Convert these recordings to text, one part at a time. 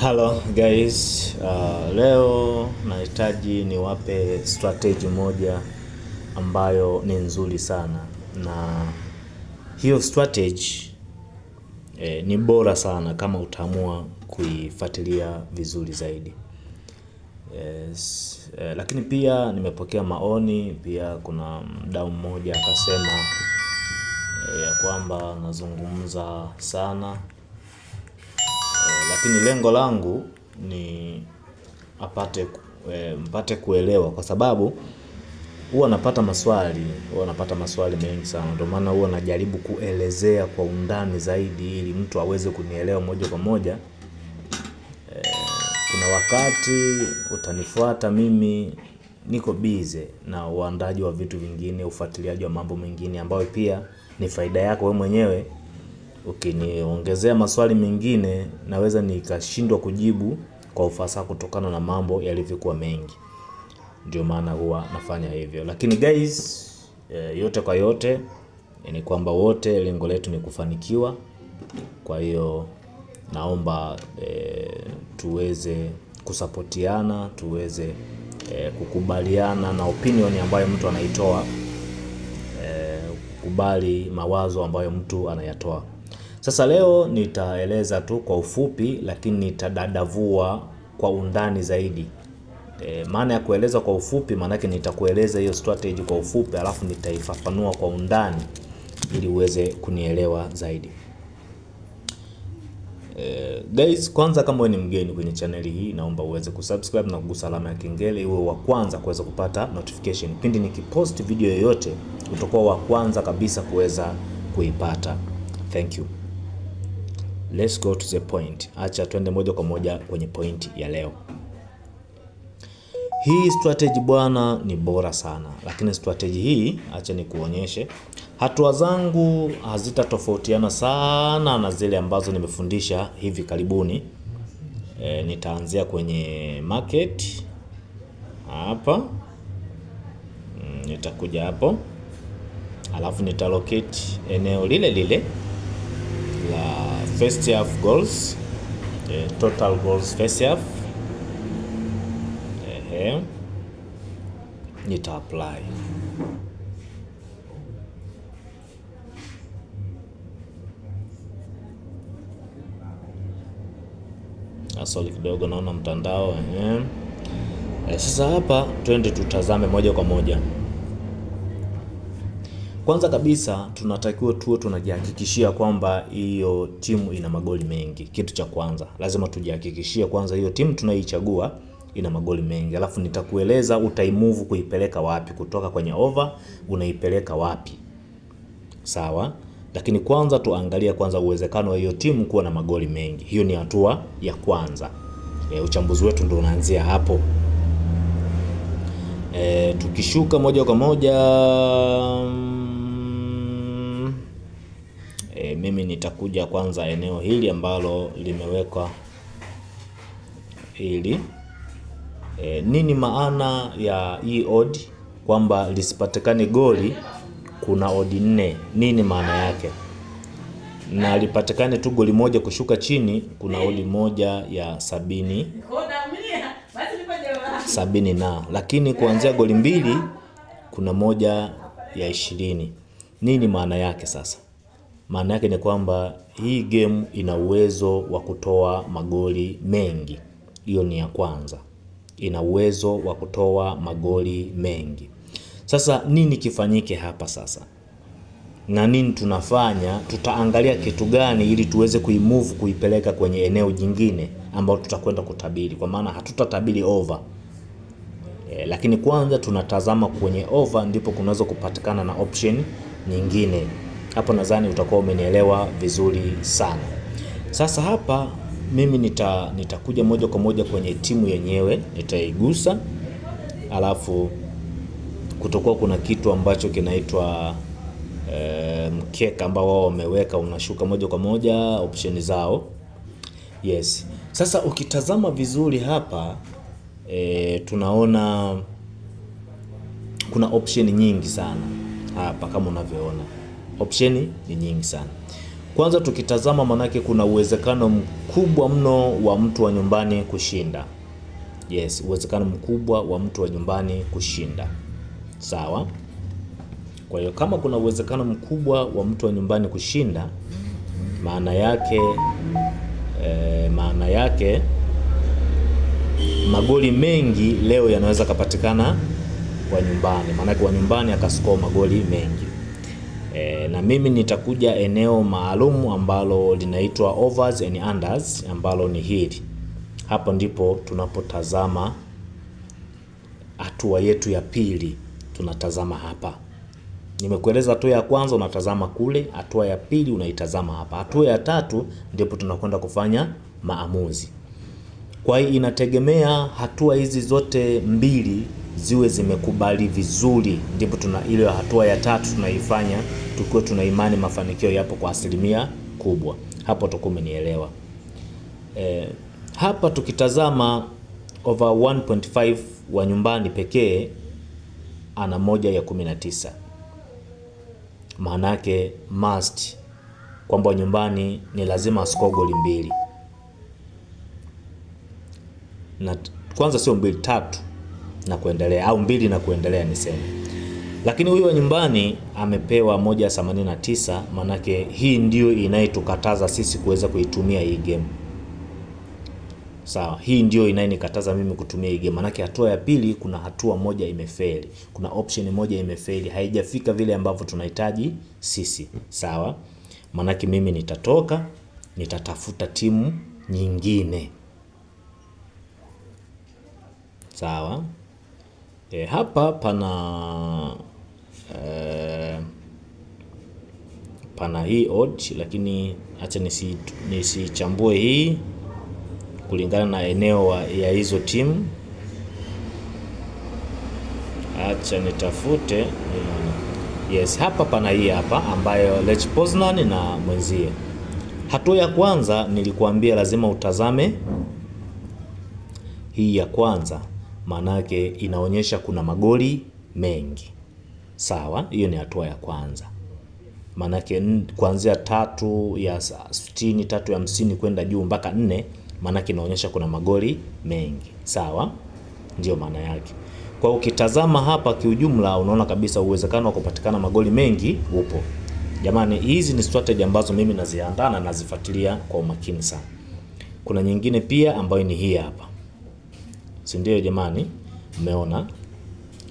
Hello guys, leo nahitaji niwape strategy moja ambayo ni nzuri sana, na hiyo strategy ni bora sana kama utaamua kuifuatilia vizuri zaidi. Lakini pia nimepokea maoni, pia kuna mdau mmoja akasema ya kwamba nazungumza sana. Lakini lengo langu ni mpate kuelewa, kwa sababu huwa napata maswali mengi sana. Ndio maana huwa najaribu kuelezea kwa undani zaidi ili mtu aweze kunielewa moja kwa moja. Kuna wakati utanifuata mimi niko busy na uandaji wa vitu vingine, ufuatiliaji wa mambo mengine ambayo pia ni faida yako wewe mwenyewe. Ukiniongezea maswali mengine naweza nikashindwa kujibu kwa ufasaha kutokana na mambo yalivyokuwa mengi. Ndio maana huwa nafanya hivyo. Lakini guys, yote kwa yote ni kwamba wote lengo letu ni kufanikiwa. Kwa hiyo naomba tuweze kusapotiana, tuweze kukubaliana na opinion ambayo mtu anaitoa, kukubali mawazo ambayo mtu anayatoa. Sasa leo nitaeleza tu kwa ufupi, lakini nitadadavua kwa undani zaidi. Maana ya kueleza kwa ufupi, maana yake nitakueleza hiyo strategy kwa ufupi, alafu nitaifafanua kwa undani ili uweze kunielewa zaidi. Guys, kwanza kama wewe ni mgeni kwenye channel hii, naomba uweze kusubscribe na kugusa alama ya kengele iwe wa kwanza kuweza kupata notification. Pindi nikipost video yoyote, utakuwa wa kwanza kabisa kuweza kuipata. Thank you. Let's go to the point. Acha twende moja kwa moja kwenye point ya leo. Hii strategy bwana ni bora sana, lakini strategy hii acha nikuonyeshe. Hatua zangu hazitatofautiana sana na zile ambazo nimefundisha hivi karibuni. Nitaanzia kwenye market hapa. Nitakuja hapo. Alafu nitalocate eneo lile lile la first half goals, total goals first half. Nita apply. Asoli kidogo naona mtandao. Sasa hapa twende tutazame moja kwa moja. Kwanza kabisa tunatakiwa tuwe tunajihakikishia kwamba hiyo timu ina magoli mengi. Kitu cha kwanza lazima tujihakikishie kwanza hiyo timu tunaichagua ina magoli mengi. Alafu nitakueleza utaimove kuipeleka wapi, kutoka kwenye over unaipeleka wapi. Sawa? Lakini kwanza tuangalia kwanza uwezekano wa hiyo timu kuwa na magoli mengi. Hiyo ni hatua ya kwanza. Uchambuzi wetu ndio unaanzia hapo. Tukishuka moja kwa moja, mimi nitakuja kwanza eneo hili ambalo limewekwa hili. Nini maana ya hii odd kwamba lisipatikane goli kuna odd 4? Nini maana yake? Na lipatikane tu goli moja kushuka chini kuna odd moja ya 70 na, lakini kuanzia goli 2 kuna moja ya 20. Nini maana yake sasa? Maana yake ni kwamba hii game ina uwezo wa kutoa magoli mengi. Hiyo ni ya kwanza. Ina uwezo wa kutoa magoli mengi. Sasa nini kifanyike hapa sasa? Na nini tunafanya? Tutaangalia kitu gani ili tuweze kuimove kuipeleka kwenye eneo jingine ambao tutakwenda kutabiri, kwa maana hatutatabiri over. Lakini kwanza tunatazama kwenye over, ndipo kunaweza kupatikana na option nyingine. Hapo nadhani utakuwa umenielewa vizuri sana. Sasa hapa mimi nitakuja moja kwa moja kwenye timu yenyewe, nitaigusa. Alafu kutokuwa kuna kitu ambacho kinaitwa mkeka ambao wao wameweka, unashuka moja kwa moja option zao. Yes. Sasa ukitazama vizuri hapa, tunaona kuna option nyingi sana hapa kama unavyoona. Option ni nyingi sana. Kwanza tukitazama, manake kuna uwezekano mkubwa mno wa mtu wa nyumbani kushinda. Yes, uwezekano mkubwa wa mtu wa nyumbani kushinda. Sawa? Kwa hiyo kama kuna uwezekano mkubwa wa mtu wa nyumbani kushinda, maana yake magoli mengi leo yanaweza kupatikana kwa nyumbani. Maana kwa nyumbani akascore magoli mengi. Na mimi nitakuja eneo maalum ambalo linaitwa overs and unders, ambalo ni hili. Hapo ndipo tunapotazama hatua yetu ya pili. Tunatazama hapa. Nimekueleza hatua ya kwanza unatazama kule, hatua ya pili unaitazama hapa. Hatua ya tatu ndipo tunakwenda kufanya maamuzi. Kwa hiyo inategemea hatua hizi zote mbili ziwe zimekubali vizuri, ndipo ile hatua ya tatu tunaifanya tukiwa tuna imani mafanikio yapo kwa asilimia kubwa. Hapo utakuwa umenielewa. Hapa tukitazama over 1.5 wa nyumbani pekee ana 1/19. Maana yake must kwamba nyumbani ni lazima score goli 2. Na kwanza sio 2, 3 na kuendelea, au 2 na kuendelea niseme. Lakini huyo nyumbani amepewa 1/89, manake hii ndio inayetukataza sisi kuweza kuitumia hii game. Sawa, hii ndio inayenikataza mimi kutumia hii game. Manake hatua ya pili kuna hatua moja imefeli. Kuna option moja imefeli, haijafika vile ambavyo tunahitaji sisi. Sawa? Manake mimi nitatoka, nitatafuta timu nyingine. Sawa? Hapa pana hii odd, lakini acha nisichambue hii kulingana na eneo ya hizo timu. Acha nitafute. Yes, hapa pana hii hapa ambayo Lech Poznan na mwenzie. Hatua ya kwanza nilikuambia lazima utazame hii ya kwanza, manake inaonyesha kuna magoli mengi. Sawa, hiyo ni hatua ya kwanza. Manake kuanzia 3 ya 60, 3 ya 50 kwenda juu mpaka 4, manake inaonyesha kuna magoli mengi. Sawa? Ndio maana yake. Kwa ukitazama hapa kiujumla unaona kabisa uwezekano wa kupatikana magoli mengi upo. Jamani, hizi ni strategy ambazo mimi naziandaa na nazifuatilia kwa umakini sana. Kuna nyingine pia ambayo ni hii hapa. Si ndio jamani? Mmeona?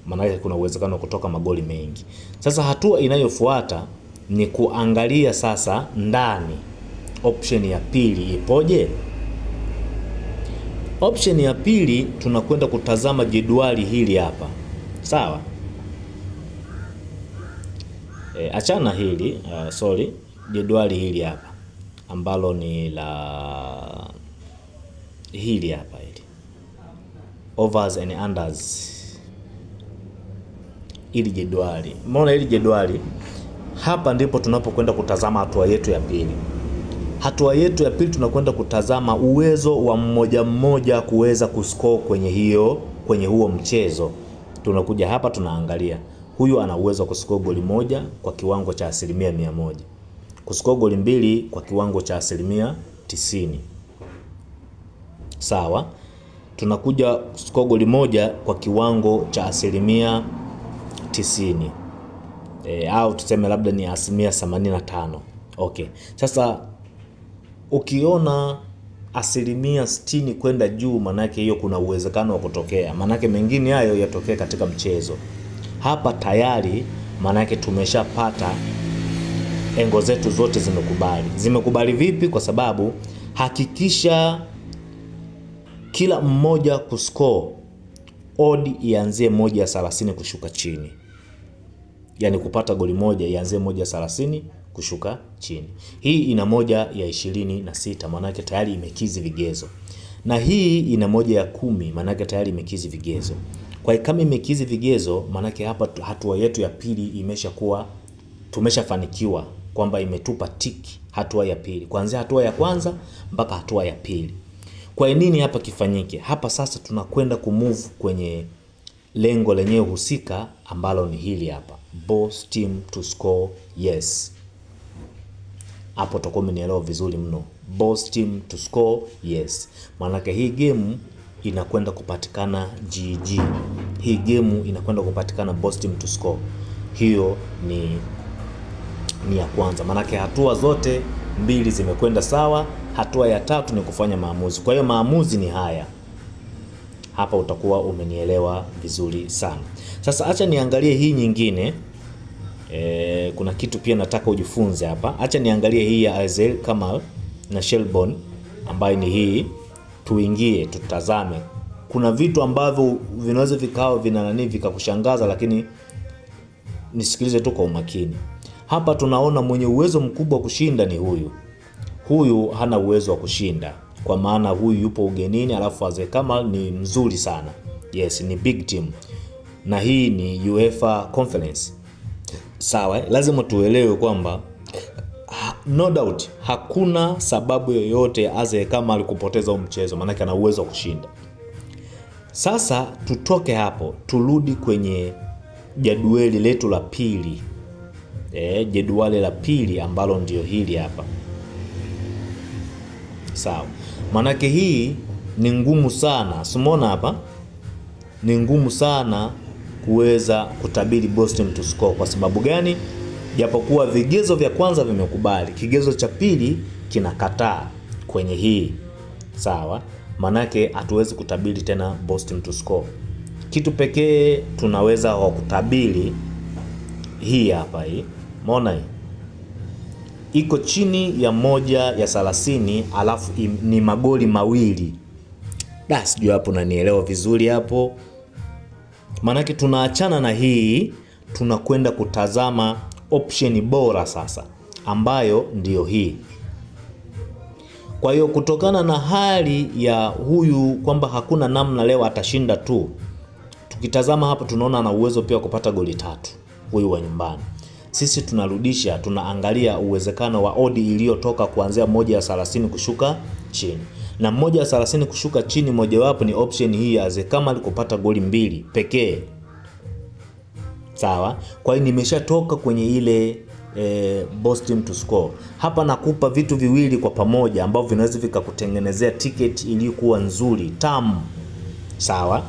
Maana kuna uwezekano wa kutoka magoli mengi. Sasa hatua inayofuata ni kuangalia sasa ndani option ya pili ipoje. Option ya pili tunakwenda kutazama jedwali hili hapa. Sawa? Achana hili, jedwali hili hapa ambalo ni la hili hapa hili. Overs and unders. Hili jedwali. Umeona hili jedwali? Hapa ndipo tunapokwenda kutazama hatua yetu ya pili. Hatua yetu ya pili tunakwenda kutazama uwezo wa mmoja mmoja kuweza kuscore kwenye huo mchezo. Tunakuja hapa tunaangalia. Huyu ana uwezo wa kuscore goli 1 kwa kiwango cha 100%. Kuscore goli 2 kwa kiwango cha 90%. Sawa? Tunakuja kuscore goli 1 kwa kiwango cha 90%. Au tuseme labda ni 85%. Okay. Sasa ukiona 60% kwenda juu, manake hiyo kuna uwezekano wa kutokea. Manake mengine hayo yatokee katika mchezo. Hapa tayari manake tumeshapata engo zetu zote zimekubali. Zimekubali vipi? Kwa sababu hakikisha kila mmoja kuscore odd ianzie 1/30 kushuka chini. Yani kupata goli 1 ianzie 1/30 kushuka chini. Hii ina 1/26, manake tayari imekizi vigezo. Na hii ina 1/10, manake tayari imekizi vigezo. Kwa hiyo kama imekizi vigezo, manake hapa hatua yetu ya pili imeshakuwa tumeshafanikiwa kwamba imetupa tiki hatua ya pili. Kuanzia hatua ya kwanza mpaka hatua ya pili. Kwa nini hapa kifanyike? Hapa sasa tunakwenda kumove kwenye lengo lenyewe husika ambalo ni hili hapa. Both team to score yes. Hapo utakuwa umenielewa vizuri mno. Both team to score, yes. Maana hii game inakwenda kupatikana GG. Hii game inakwenda kupatikana both team to score. Hiyo ni ya kwanza. Maana hatua zote mbili zimekwenda sawa. Hatua ya tatu ni kufanya maamuzi. Kwa hiyo maamuzi ni haya. Hapa utakuwa umenielewa vizuri sana. Sasa acha niangalie hii nyingine. Kuna kitu pia nataka ujifunze hapa. Acha niangalie hii ya Azel Kamal na Shelbourne ambayo ni hii. Tuingie tutazame. Kuna vitu ambavyo vinaweza vikao vikakushangaza, lakini nisikilize tu kwa umakini. Hapa tunaona mwenye uwezo mkubwa kushinda ni huyu. Huyu hana uwezo wa kushinda, kwa maana huyu yupo ugenini, alafu Azel Kamal ni mzuri sana. Yes, ni big team. Na hii ni UEFA Conference. Sawa, lazima tuelewe kwamba no doubt hakuna sababu yoyote ya Azel Kamal kupoteza mchezo, maana ana uwezo wa kushinda. Sasa tutoke hapo, turudi kwenye jadwali letu la pili. Jadwali la pili ambalo ndio hili hapa. Sawa. Maana hii ni ngumu sana. Simona hapa ni ngumu sana kuweza kutabiri Boston to score. Kwa sababu gani? Japokuwa vigezo vya kwanza vimekubali, kigezo cha pili kinakataa kwenye hii. Sawa? Manake hatuwezi kutabiri tena Boston to score. Kitu pekee tunaweza kutabiri hii hapa hii. Umeona hii? Iko chini ya 1/30, alafu ni magoli mawili. Sijui hapo unanielewa vizuri hapo. Manake tunaachana na hii, tunakwenda kutazama option bora sasa, ambayo ndiyo hii. Kwa hiyo kutokana na hali ya huyu kwamba hakuna namna leo atashinda tu, tukitazama hapa tunaona ana uwezo pia kupata goli 3 huyu wa nyumbani. Sisi tunarudisha, tunaangalia uwezekano wa odi iliyotoka kuanzia 1/30 kushuka chini. Na 1/30 kushuka chini, mojawapo ni option hii ya Azel Kamal kupata goli 2 pekee. Sawa? Kwa hiyo nimeshatoka kwenye ile both team to score. Hapa nakupa vitu viwili kwa pamoja ambavyo vinaweza vikakutengenezea ticket iliyokuwa nzuri, tamu. Sawa?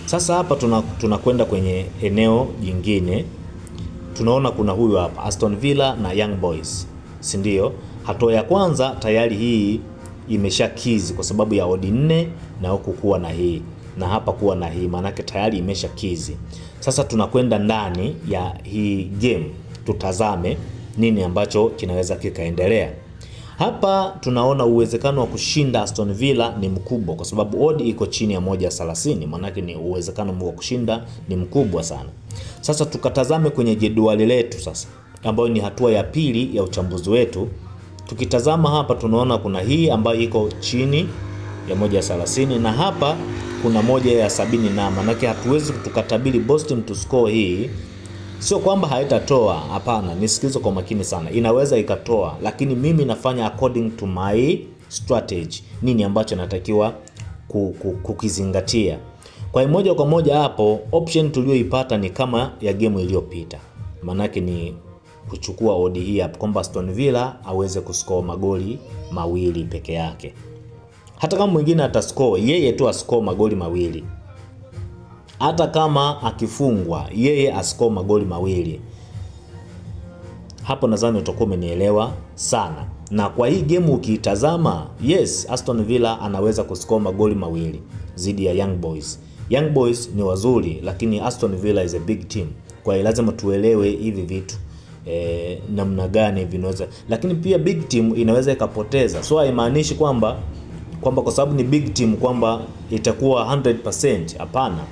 Sasa hapa tunakwenda kwenye eneo jingine. Tunaona kuna huyu hapa Aston Villa na Young Boys. Si ndio? Hatua ya kwanza tayari hii imeshakizi kwa sababu ya odi 4 na huku kuwa na hii na hapa kuwa na hii, maana tayari imeshakizi. Sasa tunakwenda ndani ya hii game tutazame nini ambacho kinaweza kikaendelea. Hapa tunaona uwezekano wa kushinda Aston Villa ni mkubwa kwa sababu odi iko chini ya 1/30, maana ni uwezekano wa kushinda ni mkubwa sana. Sasa tukatazame kwenye jedwali letu sasa, ambayo ni hatua ya pili ya uchambuzi wetu. Tukitazama hapa tunaona kuna hii ambayo iko chini ya 1/30 na hapa kuna 1/70, na maana hatuwezi tukatabiri Boston to score hii. Sio kwamba haitatoa, hapana, nisikilize kwa makini sana. Inaweza ikatoa, lakini mimi nafanya according to my strategy. Nini ambacho natakiwa kukizingatia. Kwa hiyo moja kwa moja hapo option tuliyoipata ni kama ya game iliyopita. Maana ni kuchukua odi hii hapo kwamba Aston Villa aweze kuscore magoli 2 peke yake. Hata kama mwingine atascore, yeye tu ascore magoli 2. Hata kama akifungwa, yeye ascore magoli 2. Hapo nadhani utakuwa umenielewa sana. Na kwa hii game ukiitazama, yes, Aston Villa anaweza kuscore magoli 2 zidi ya Young Boys. Young Boys ni wazuri, lakini Aston Villa is a big team. Kwa hiyo lazima tuelewe hivi vitu namna gani vinaweza. Lakini pia big team inaweza ikapoteza. So haimaanishi kwamba kwa sababu ni big team kwamba itakuwa 100%. Hapana.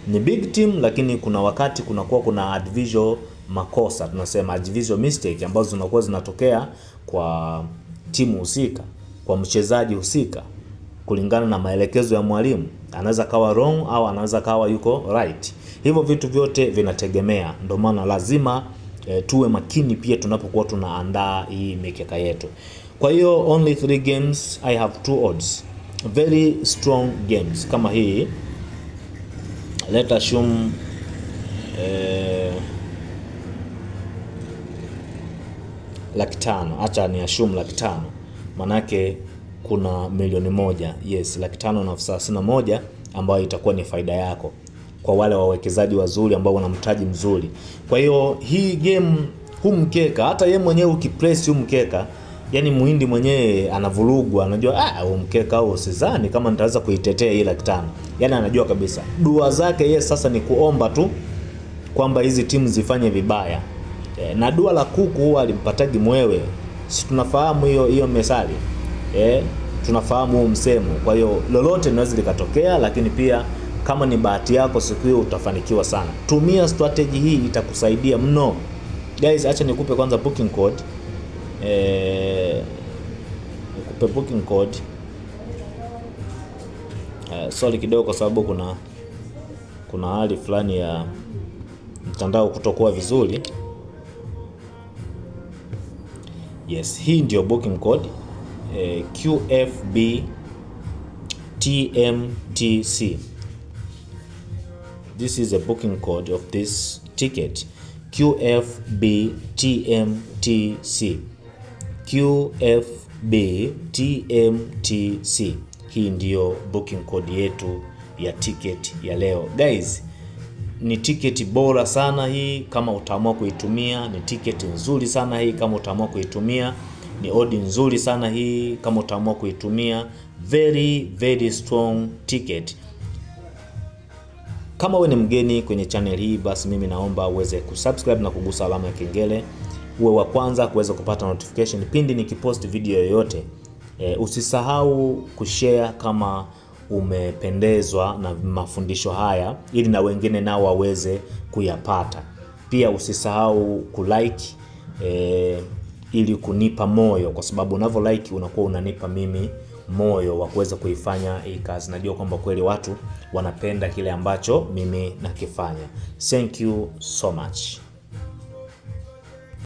Ni big team, lakini kuna wakati kuna individual makosa, tunasema individual mistake, ambazo zinakuwa zinatokea kwa timu husika, kwa mchezaji husika, kulingana na maelekezo ya mwalimu. Anaweza kawa wrong au anaweza kawa yuko right. Hivyo vitu vyote vinategemea. Ndio maana lazima tuwe makini pia tunapokuwa tunaandaa hii mikeka yetu. Kwa hiyo only 3 games, I have 2 odds. Very strong games kama hii. Let us assume 500,000, acha ni assume 500,000, manake kuna milioni 1. Yes, 531,000 ambayo itakuwa ni faida yako kwa wale wawekezaji wazuri ambao wana mtaji mzuri. Kwa hiyo hii game, huu mkeka, hata yeye mwenyewe ukipress huu mkeka, yani muhindi mwenyewe anavurugwa, anajua huu mkeka au sidhani kama nitaweza kuitetea hii 500,000. Yani anajua kabisa dua zake yeye sasa ni kuomba tu kwamba hizi timu zifanye vibaya. Na dua la kuku huwa alimpatagi mwewe. Si tunafahamu hiyo methali. Tunafahamu huo msemo. Kwa hiyo lolote linaweza likatokea, lakini pia kama ni bahati yako siku hiyo utafanikiwa sana. Tumia strategy hii, itakusaidia mno. Guys, acha nikupe kwanza booking code. Nikupe booking code. Sorry kidogo kwa sababu kuna hali fulani ya mtandao kutokuwa vizuri. Yes, hii ndio booking code. QFB TMTC. This is a booking code of this ticket. QFB TMTC. QFB TMTC. Hii ndio booking code yetu ya ticket ya leo. Guys, ni ticket bora sana hii kama utaamua kuitumia. Ni ticket nzuri sana hii kama utaamua kuitumia. Ni odd nzuri sana hii kama utaamua kuitumia. Very strong ticket. Kama wewe ni mgeni kwenye channel hii, basi mimi naomba uweze kusubscribe na kugusa alama ya kengele, uwe wa kwanza kuweza kupata notification pindi nikipost video yoyote. Usisahau kushare kama umependezwa na mafundisho haya, ili na wengine nao waweze kuyapata. Pia usisahau kulike ili kunipa moyo, kwa sababu unavyo like unakuwa unanipa mimi moyo wa kuweza kuifanya hii kazi. Najua kwamba kweli watu wanapenda kile ambacho mimi nakifanya. Thank you so much.